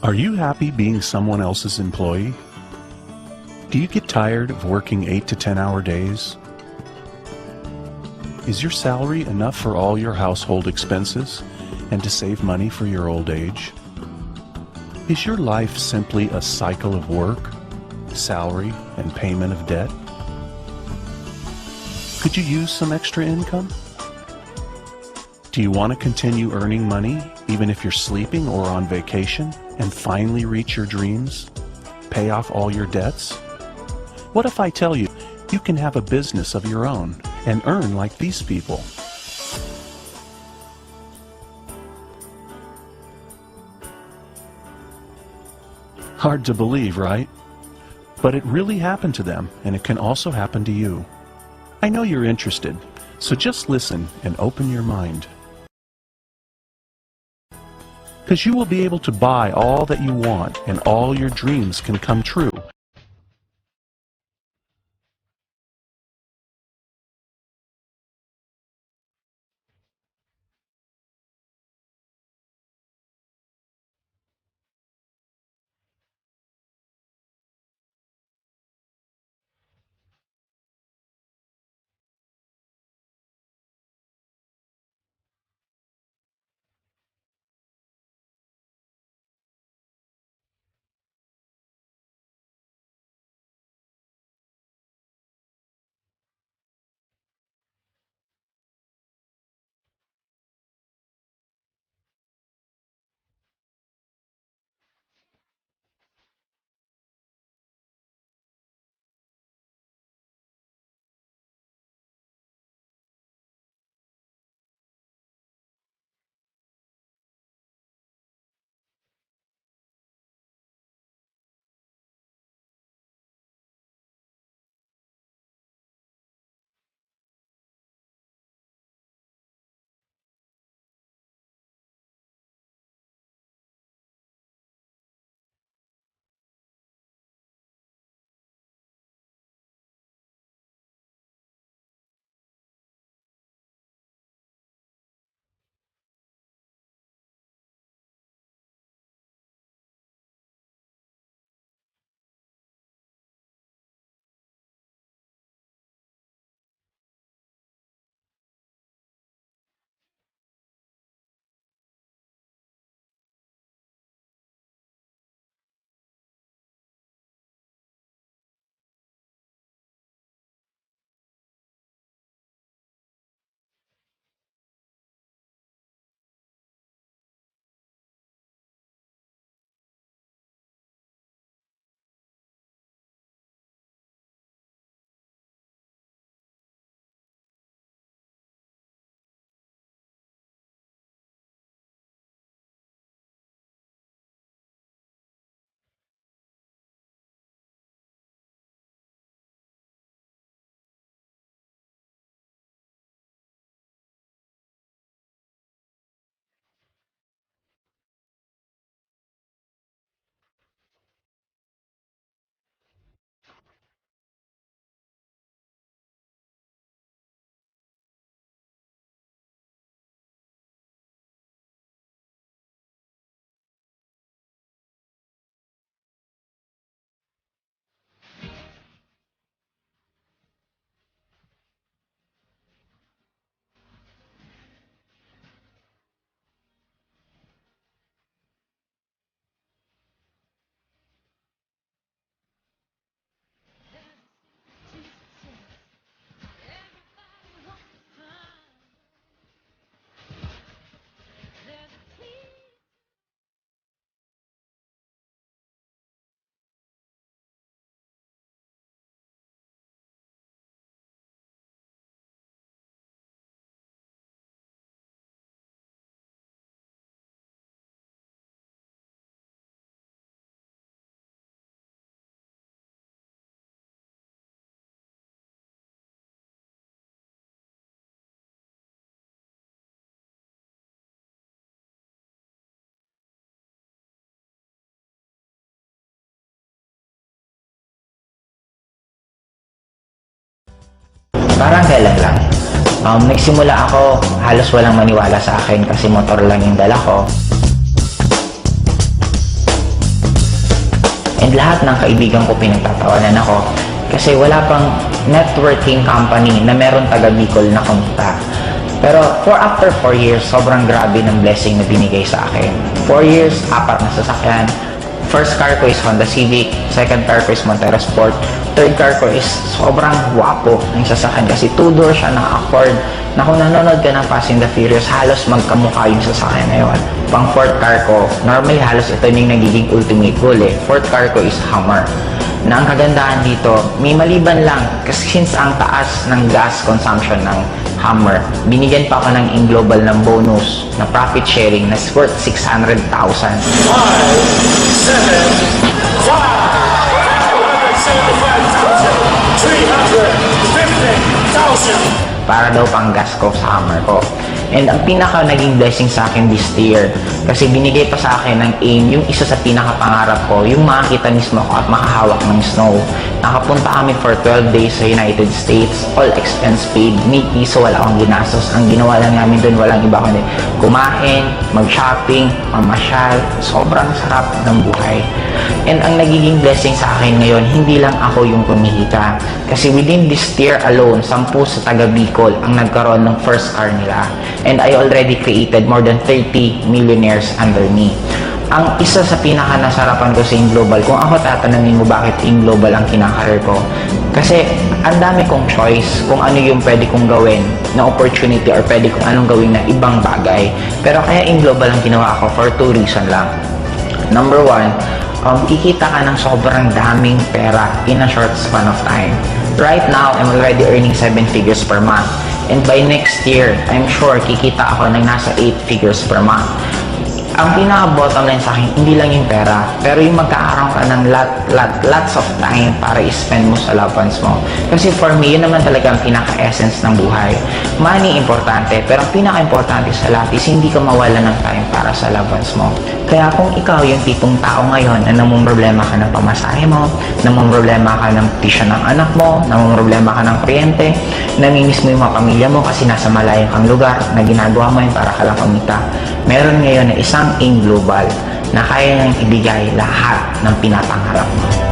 Are you happy being someone else's employee? Do you get tired of working 8 to 10-hour days? Is your salary enough for all your household expenses and to save money for your old age? Is your life simply a cycle of work, salary, and payment of debt? Could you use some extra income? Do you want to continue earning money even if you're sleeping or on vacation and finally reach your dreams? Pay off all your debts? What if I tell you you can have a business of your own and earn like these people? Hard to believe, right? But it really happened to them, and it can also happen to you. I know you're interested, so just listen and open your mind. Because you will be able to buy all that you want, and all your dreams can come true. Parang kailan lang. Nagsimula ako, halos walang maniwala sa akin kasi motor lang yung dala ko. And lahat ng kaibigan ko pinagtatawanan ako kasi wala pang networking company na meron taga Bicol na kumita. Pero after 4 years, sobrang grabe ng blessing na binigay sa akin. 4 years, 4 na sasakyan. First car ko is Honda Civic, second car ko is Montero Sport, third car ko is sobrang wapo ng sasakyan kasi 2-door siya na-afford na kung nanonood ka ng Fast and the Furious, halos magkamukha yung sasakyan na yun. Pang fourth car ko, normally halos ito yung nagiging ultimate goal eh. Fourth car ko is Hummer. Na ang kagandahan dito, may maliban lang kasi since ang taas ng gas consumption ng Hummer, binigyan pa ako ng in-global ng bonus na profit sharing na worth 600,000. 350,000. Para daw pang gas ko sa Hummer ko. And ang pinaka naging blessing sa akin this year, kasi binigay pa sa akin ng AIM, yung isa sa pinaka-pangarap ko, yung makakita mismo ko at makahawak ng snow. Nakapunta kami for 12 days sa United States, all expense paid, may piso, wala akong ginastos. Ang ginawa lang namin doon, walang iba kundi kumain, mag-shopping, mamasyal, sobrang sarap ng buhay. And ang nagiging blessing sa akin ngayon, hindi lang ako yung kumikita. Kasi within this year alone, 10 sa taga Bicol ang nagkaroon ng first car nila. And I already created more than 30 millionaires under me. Ang isa sa pinaka-nasarapan ko sa In-Global, kung ako tatanungin mo bakit In-Global ang kinakarir ko, kasi ang dami kong choice kung ano yung pwede kong gawin na opportunity or pwede kong anong gawin na ibang bagay. Pero kaya In-Global ang ginawa ko for 2 reasons lang. Number 1, kikita ka ng sobrang daming pera in a short span of time. Right now, I'm already earning 7 figures per month. And by next year, I'm sure kikita ako ng nasa 8 figures per month. Ang pinaka-bottom line sa akin, hindi lang yung pera, pero yung magkakaroon ka ng lots of time para i-spend mo sa loved ones mo. Kasi for me, yun naman talaga ang pinaka-essence ng buhay. Money, importante, pero ang pinaka-importante sa lahat is hindi ka mawala ng time para sa loved ones mo. Kaya kung ikaw yung tipong tao ngayon na namumroblema ka ng pamasahe mo, namumroblema ka ng tuition ng anak mo, namumroblema ka ng kuryente, namimiss mo yung mga pamilya mo kasi nasa malayong kang lugar na ginagawa mo yun para ka lang kumita, meron ngayon na isang In-Global na kaya niyang ibigay lahat ng pinapangarap mo.